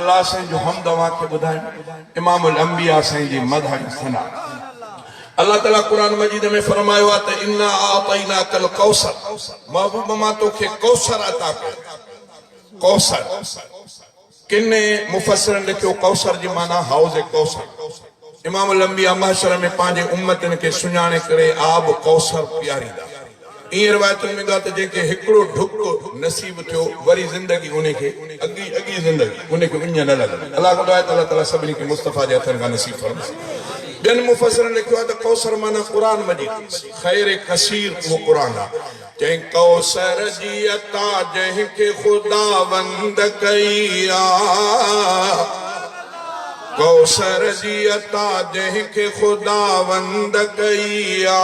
अल्लाह से जो हम दवा के बुधाए इमामुल अंबिया से जी मदह सना। अल्लाह ताला कुरान मजीद में फरमायो आ त इन्ना आतैना कल कौसर, महबूब मा तो के कौसर अता कर। कौसर किन्ने मुफस्सिरन लिखो कौसर जी माना हाउज कौसर। इमामुल अंबिया महशर में पांजे उम्मतन के सुञाणे करे आब कौसर पियारीदा। इन रिवायतुन में गा त जेके हिकड़ो ढुक नसीब थियो वरी जिंदगी उन्हें के अगी अगी जिंदगी उन्हें के उन्या न लगे। अल्लाह को दुआ अल्लाह ताला सभी के मुस्तफा जे हथन का नसीब फरमाए। जन मुफस्सिरन लिखो त कौसर माना कुरान मजीद खैर कसीर वो कुरान आ। जै कौसर जी अता जह के खुदावंद कईया, कौसर जी अता जह के खुदावंद कईया,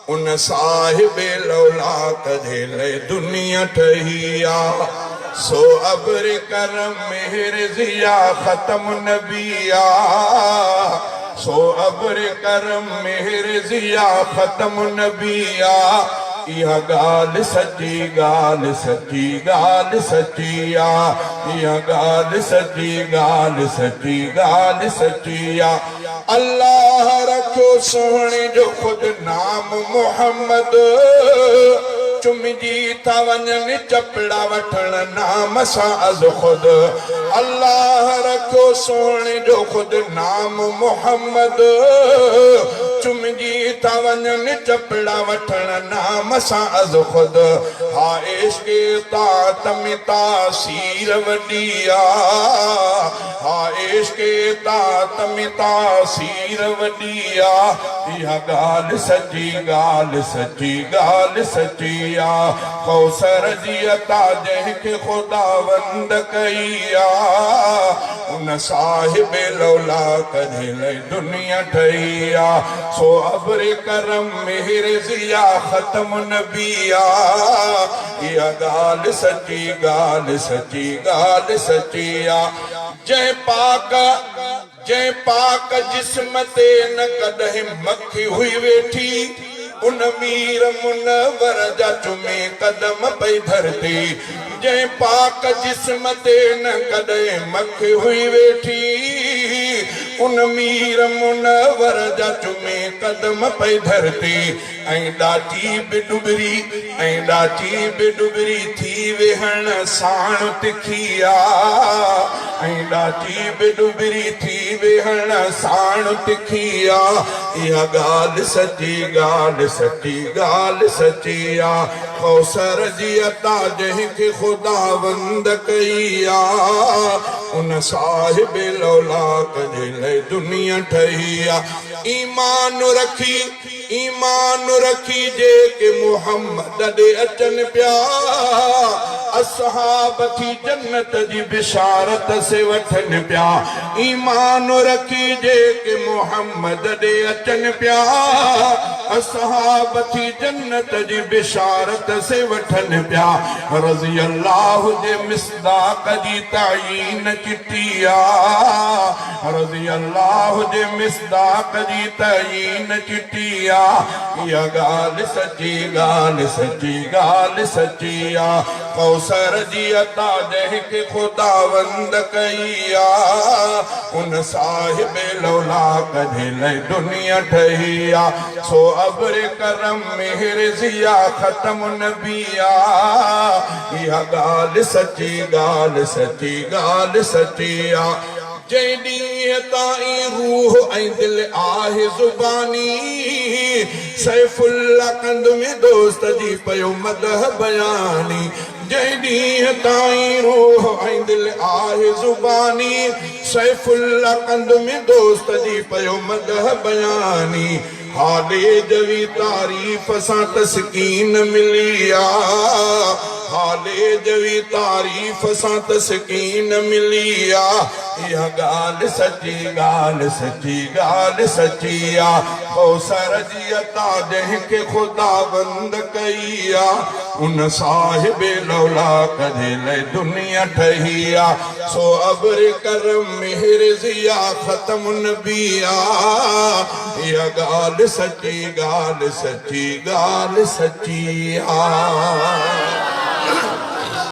उन साहिबे लौलाक झेले दुनिया ठहिया। सो अबर करम मेहर जिया खत्म नबिया, सो अबर करम मेहर जिया खत्म नबिया। यह गाल सच्ची गाल सच्ची गाल सच्चिया, यह गाल सच्ची गाल सच्ची गाल सच्चिया। अल्लाह रखो सोहणे जो खुद नाम मोहम्मद, चुमजी था वञनि चपड़ा वठण नाम सां अज़ खुद। अल्लाह रखो सोहणे जो खुद नाम मोहम्मद, चुमजी था वञनि चपड़ा वठण नाम सां अज़ खुद। हा इश्क़े तात में तासीर वॾिया, हा इश्क़े तात में तासीर वॾिया। इहा ॻाल्हि सची ॻाल्हि सची ॻाल्हि सचिया। कौसर जी अता जंहिंखे खुदावंद कईया, उन साहिबे लौलाक झेले दुनिया ठहिया। सो अबर करम मेहर जिया खत्म नबिया। इहा ॻाल्हि सची ॻाल्हि सची ॻाल्हि सचिया। जंहिं पाक जिस्म ते न कॾहिं मखी हुई वेठी, उन मीर मुनवर जा चुमे कदम पई धरती। जंहिं पाक जिस्म ते न कॾहिं मखी हुई वेठी, उन मीर मुनवर जा चुमे कदम पई धरती। ऐं ॾाची बि डुबरी थी वेहण साण तिखिया, ऐं ॾाची बि डुबरी थी वेहण साण तिखिया। इहा ॻाल्हि सची ॻाल्हि सची ॻाल्हि सचिया। कौसर जी अता जंहिंखे खुदावंद कईया, उन साहिबे लौलाक झेले दुनिया ठहिया। ईमान रखी जेके मोहम्मद ॾे अचनि पिया, असहाब थी जन्नत जी बिशारत से वठनि पिया। ईमान रखी जेके मोहम्मद ॾे अचनि पिया, असहाब थी जन्नत जी बिशारत से वठनि पिया। रज़ी अल्लाह जे मिसदाक जी ताईन चिटिया, रज़ी अल्लाह जे मिसदाक जी ताईन चिटिया। इहा ॻाल्हि सची ॻाल्हि सची ॻाल्हि सचिया। कौसर जी अता जंहिंखे खुदावंद कईया, उन साहिबे लौलाक झेले दुनिया ठहिया। सो अबर करम मेहर जिया खत्म नबिया। इहा ॻाल्हि सची ॻाल्हि सची ॻाल्हि सचिया। जंहिं ॾींहं ताईं रूह ऐं दिलि आहे ज़ुबानी, सैफुल्ला कंद में दोस्त जी पयो मदह बयानी। जंहिं ॾींहं ताईं रूह ऐं दिलि आहे ज़ुबानी, सैफुल्ला कंद में दोस्त जी पयो मदह बयानी। हाले जवी तारीफ़ सां तस्कीन मिलिया, हाले जवी तारीफ़ सां तस्कीन मिलिया। इहा ॻाल्हि सची ॻाल्हि सची ॻाल्हि सचिया। कौसर जी अता जंहिंखे खुदावंद कईया, उन साहिबे लौलाक झेले दुनिया ठहिया। सो अबर करम मेहर जिया खत्म नबिया। इहा ॻाल्हि सची ॻाल्हि सची ॻाल्हि सचिया।